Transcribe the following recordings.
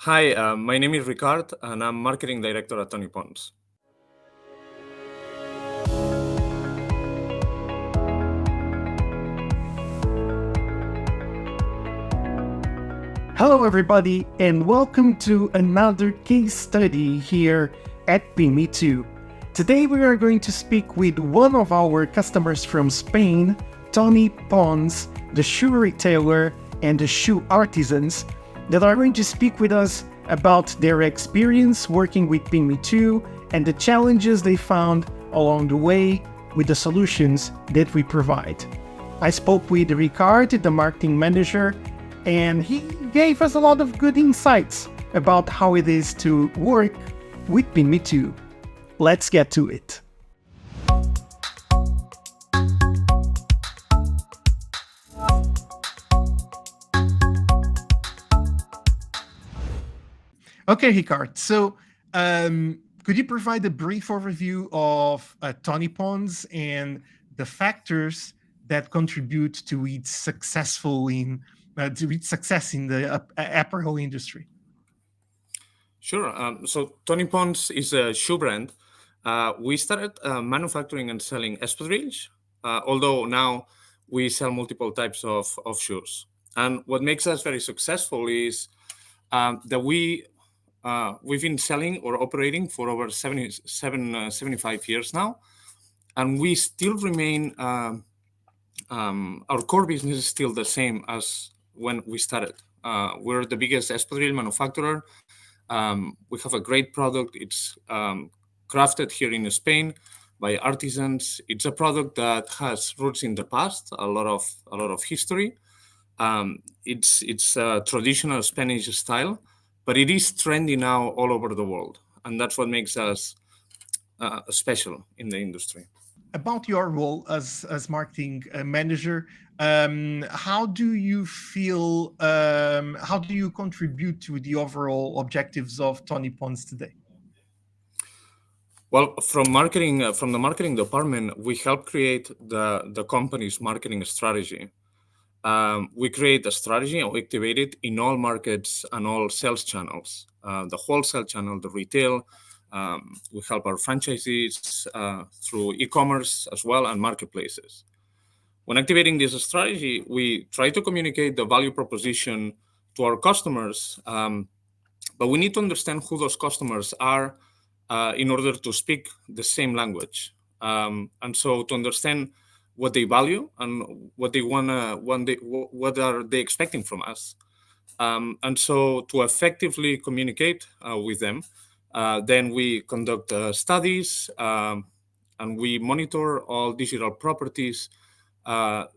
Hi, my name is Ricard, and I'm marketing director at Toni Pons. Hello, everybody, and welcome to another case study here at PinMeTo. Today, we are going to speak with one of our customers from Spain, Toni Pons, the shoe retailer and the shoe artisans that are going to speak with us about their experience working with PinMeTo and the challenges they found along the way with the solutions that we provide. I spoke with Ricard, the marketing manager, and he gave us a lot of good insights about how it is to work with PinMeTo. Let's get to it. Okay, Ricard. So, could you provide a brief overview of Toni Pons and the factors that contribute to its success in the apparel industry? Sure. So Toni Pons is a shoe brand. We started manufacturing and selling Espadrilles, although now we sell multiple types of shoes. And what makes us very successful is that we've been selling or operating for over 75 years now, and we still remain. Our core business is still the same as when we started. We're the biggest espadrille manufacturer. We have a great product. It's crafted here in Spain by artisans. It's a product that has roots in the past, a lot of history. It's a traditional Spanish style, but it is trendy now all over the world, and that's what makes us special in the industry. About your role as marketing manager, how do you feel? How do you contribute to the overall objectives of Toni Pons today? Well, from the marketing department, we help create the company's marketing strategy. We create a strategy and we activate it in all markets and all sales channels, the wholesale channel, the retail. We help our franchisees through e-commerce as well and marketplaces. When activating this strategy, we try to communicate the value proposition to our customers, but we need to understand who those customers are in order to speak the same language. And so to understand what they value and what they what are they expecting from us. And so to effectively communicate with them, then we conduct studies and we monitor all digital properties,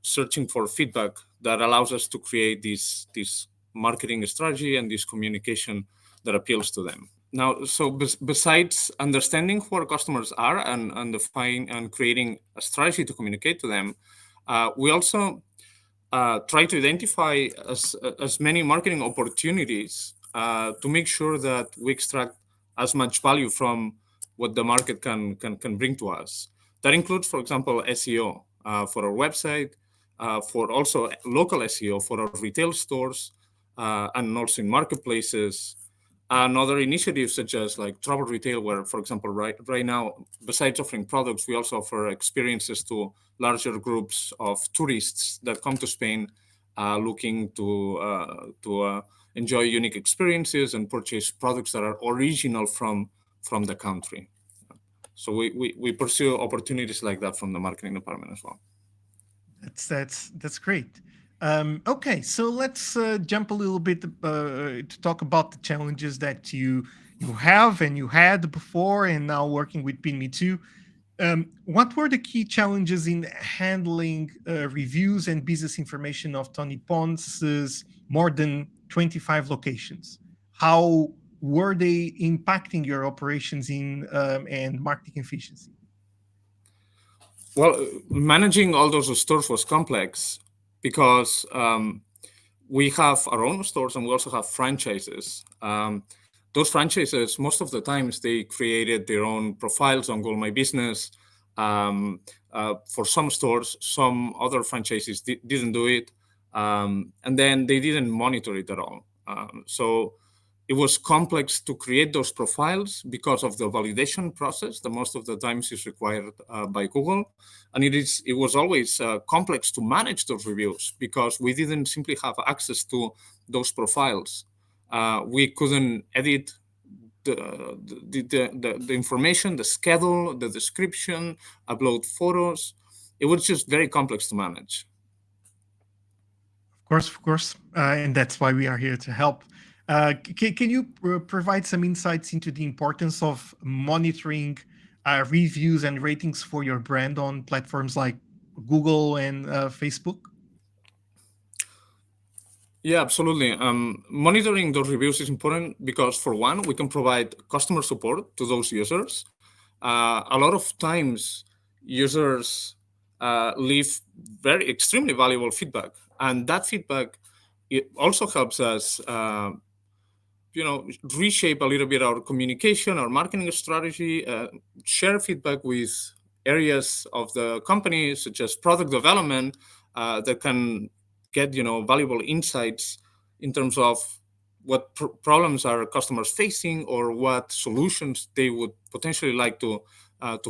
searching for feedback that allows us to create this marketing strategy and this communication that appeals to them. Now, so besides understanding who our customers are and define and creating a strategy to communicate to them, we also try to identify as many marketing opportunities to make sure that we extract as much value from what the market can bring to us. That includes, for example, SEO for our website, for also local SEO for our retail stores, and also in marketplaces. And other initiatives such as like travel retail, where, for example, right now, besides offering products, we also offer experiences to larger groups of tourists that come to Spain looking to enjoy unique experiences and purchase products that are original from the country. So we pursue opportunities like that from the marketing department as well. That's great. Okay, so let's jump a little bit to talk about the challenges that you have and you had before and now working with PinMeTo. What were the key challenges in handling reviews and business information of Toni Pons' more than 25 locations? How were they impacting your operations and marketing efficiency? Well, managing all those stores was complex because we have our own stores and we also have franchises. Those franchises, most of the times, they created their own profiles on Google My Business. For some stores, some other franchises didn't do it, and then they didn't monitor it at all. So it was complex to create those profiles because of the validation process that most of the times is required by Google. And it was always complex to manage those reviews because we didn't simply have access to those profiles. We couldn't edit the information, the schedule, the description, upload photos. It was just very complex to manage. Of course, and that's why we are here to help. Can you provide some insights into the importance of monitoring reviews and ratings for your brand on platforms like Google and Facebook? Yeah, absolutely. Monitoring those reviews is important because, for one, we can provide customer support to those users. A lot of times, users leave very extremely valuable feedback, and that feedback it also helps us, reshape a little bit our communication, our marketing strategy, share feedback with areas of the company, such as product development, that can get valuable insights in terms of what problems are customers facing or what solutions they would potentially like to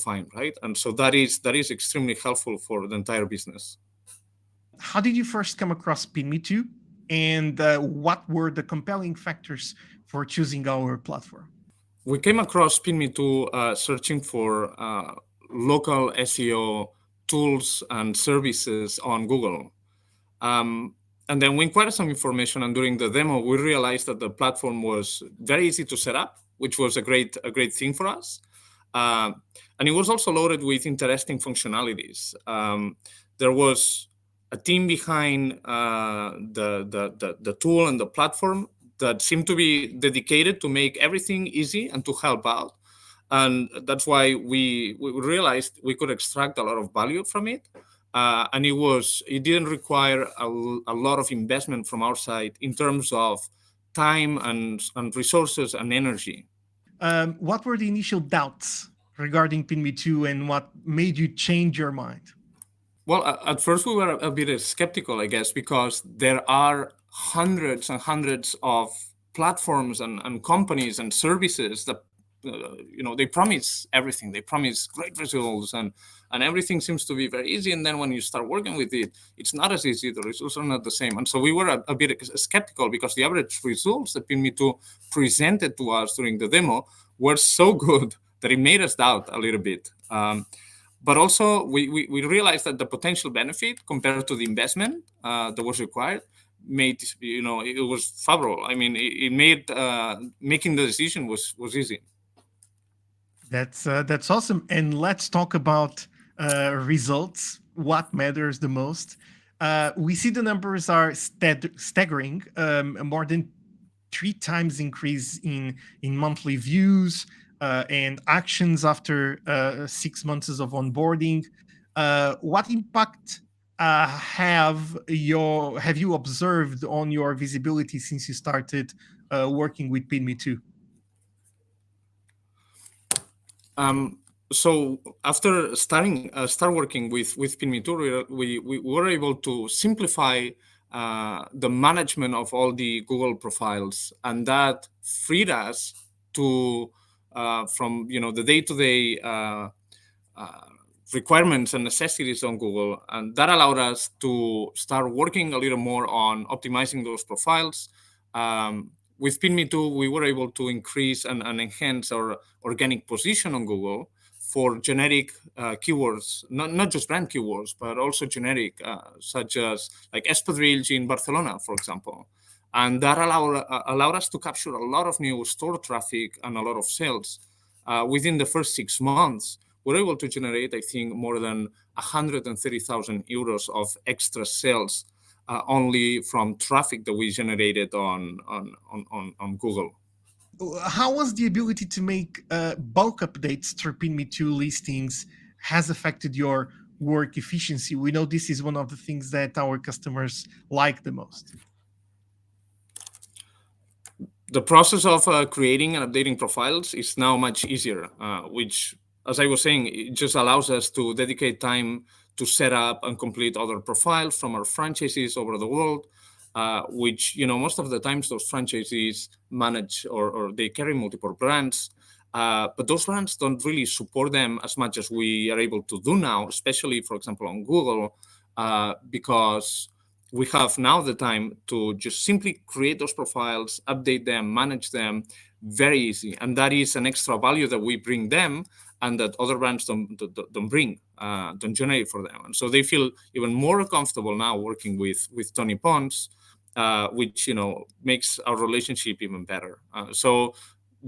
find, right? And so that is extremely helpful for the entire business. How did you first come across PinMeTo, and what were the compelling factors for choosing our platform? We came across PinMeTo searching for local SEO tools and services on Google. And then we inquired some information, and during the demo, we realized that the platform was very easy to set up, which was a great thing for us. And it was also loaded with interesting functionalities. There was a team behind the tool and the platform that seemed to be dedicated to make everything easy and to help out. And that's why we realized we could extract a lot of value from it. And it didn't require a lot of investment from our side in terms of time and resources and energy. What were the initial doubts regarding PinMeTo, and what made you change your mind? Well, at first we were a bit skeptical, I guess, because there are hundreds and hundreds of platforms and companies and services that they promise everything. They promise great results, and everything seems to be very easy. And then when you start working with it, it's not as easy. The results are not the same. And so we were a bit skeptical because the average results that PinMeTo presented to us during the demo were so good that it made us doubt a little bit. But also, we realized that the potential benefit compared to the investment that was required made, it was favorable. I mean, it made making the decision was easy. That's awesome. And let's talk about results. What matters the most? We see the numbers are staggering. More than 3 times increase in monthly views and actions after 6 months of onboarding. What impact have you observed on your visibility since you started working with PinMeTo? So after start working with PinMeTo, we were able to simplify the management of all the Google profiles, and that freed us to from the day-to-day requirements and necessities on Google, and that allowed us to start working a little more on optimizing those profiles. With PinMeTo, we were able to increase and enhance our organic position on Google for generic keywords, not just brand keywords, but also generic, such as like Espadrille in Barcelona, for example. And that allowed us to capture a lot of new store traffic and a lot of sales. Within the first 6 months, we're able to generate, I think, more than 130,000 euros of extra sales only from traffic that we generated on Google. How was the ability to make bulk updates through PinMeTo listings has affected your work efficiency? We know this is one of the things that our customers like the most. The process of creating and updating profiles is now much easier, which, as I was saying, it just allows us to dedicate time to set up and complete other profiles from our franchises over the world. which, most of the times those franchisees manage or they carry multiple brands. But those brands don't really support them as much as we are able to do now, especially, for example, on Google, because we have now the time to just simply create those profiles, update them, manage them, very easy. And that is an extra value that we bring them and that other brands don't bring, don't generate for them. And so they feel even more comfortable now working with Toni Pons, which, makes our relationship even better. So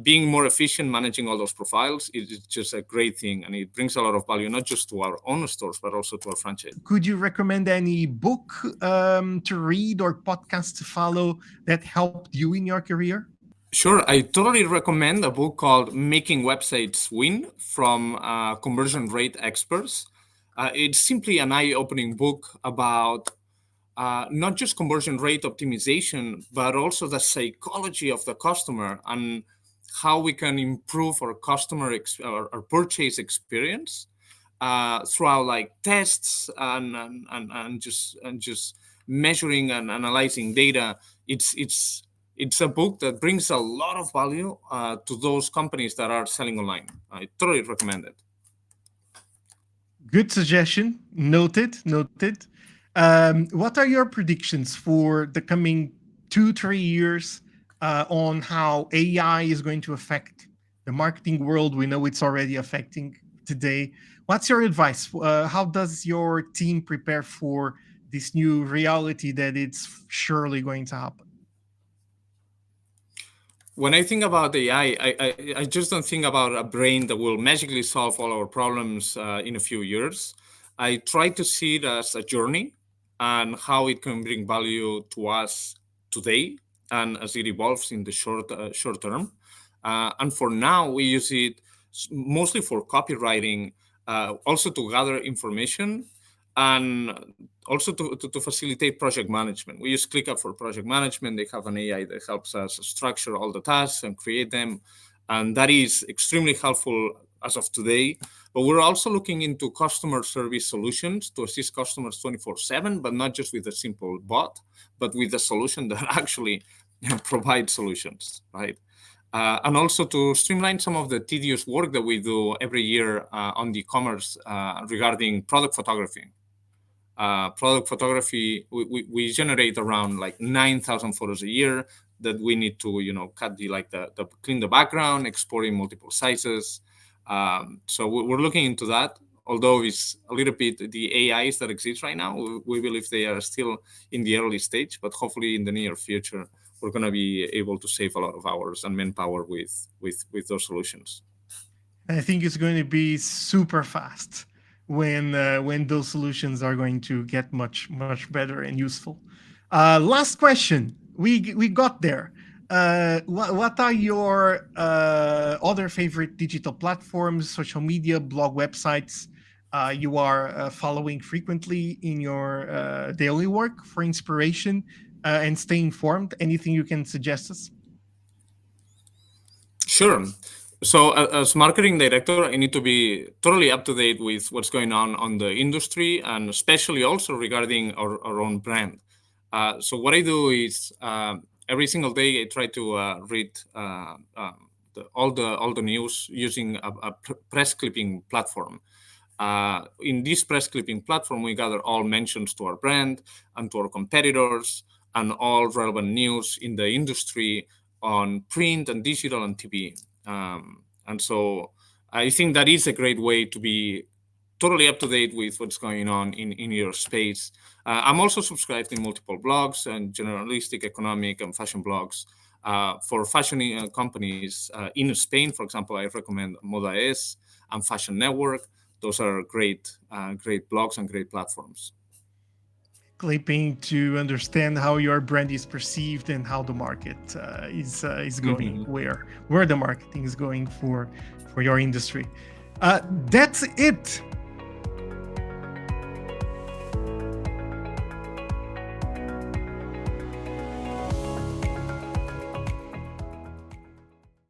being more efficient managing all those profiles is just a great thing, and it brings a lot of value, not just to our own stores, but also to our franchise. Could you recommend any book to read or podcast to follow that helped you in your career? Sure. I totally recommend a book called Making Websites Win from conversion rate experts. It's simply an eye-opening book about not just conversion rate optimization, but also the psychology of the customer and how we can improve our our purchase experience throughout like tests and just measuring and analyzing data. It's a book that brings a lot of value to those companies that are selling online. I totally recommend it. Good suggestion. Noted. What are your predictions for the coming 2-3 years on how AI is going to affect the marketing world? We know it's already affecting today. What's your advice? How does your team prepare for this new reality that it's surely going to happen? When I think about AI, I just don't think about a brain that will magically solve all our problems in a few years. I try to see it as a journey and how it can bring value to us today and as it evolves in the short term. And for now, we use it mostly for copywriting, also to gather information, and also to facilitate project management. We use ClickUp for project management. They have an AI that helps us structure all the tasks and create them. And that is extremely helpful as of today. But we're also looking into customer service solutions to assist customers 24/7, but not just with a simple bot, but with a solution that actually provides solutions, right? And also to streamline some of the tedious work that we do every year on the e-commerce regarding product photography. Product photography, we generate around like 9,000 photos a year that we need to, cut clean the background, export in multiple sizes. So we're looking into that. Although it's a little bit the AIs that exist right now, we believe they are still in the early stage, but hopefully in the near future, we're going to be able to save a lot of hours and manpower with those solutions. I think it's going to be super fast when those solutions are going to get much better and useful. Last question. We got there. What are your other favorite digital platforms, social media, blog, websites you are following frequently in your daily work for inspiration and stay informed? Anything you can suggest us? Sure. So as marketing director, I need to be totally up to date with what's going on the industry, and especially also regarding our own brand. So what I do is every single day I try to read all the news using a press clipping platform. In this press clipping platform, we gather all mentions to our brand and to our competitors and all relevant news in the industry on print and digital and TV. And so I think that is a great way to be totally up to date with what's going on in your space. I'm also subscribed in multiple blogs and generalistic economic and fashion blogs. For fashion companies in Spain, for example, I recommend Moda Es and Fashion Network. Those are great blogs and great platforms. Clipping to understand how your brand is perceived and how the market is going, where the marketing is going for your industry. That's it.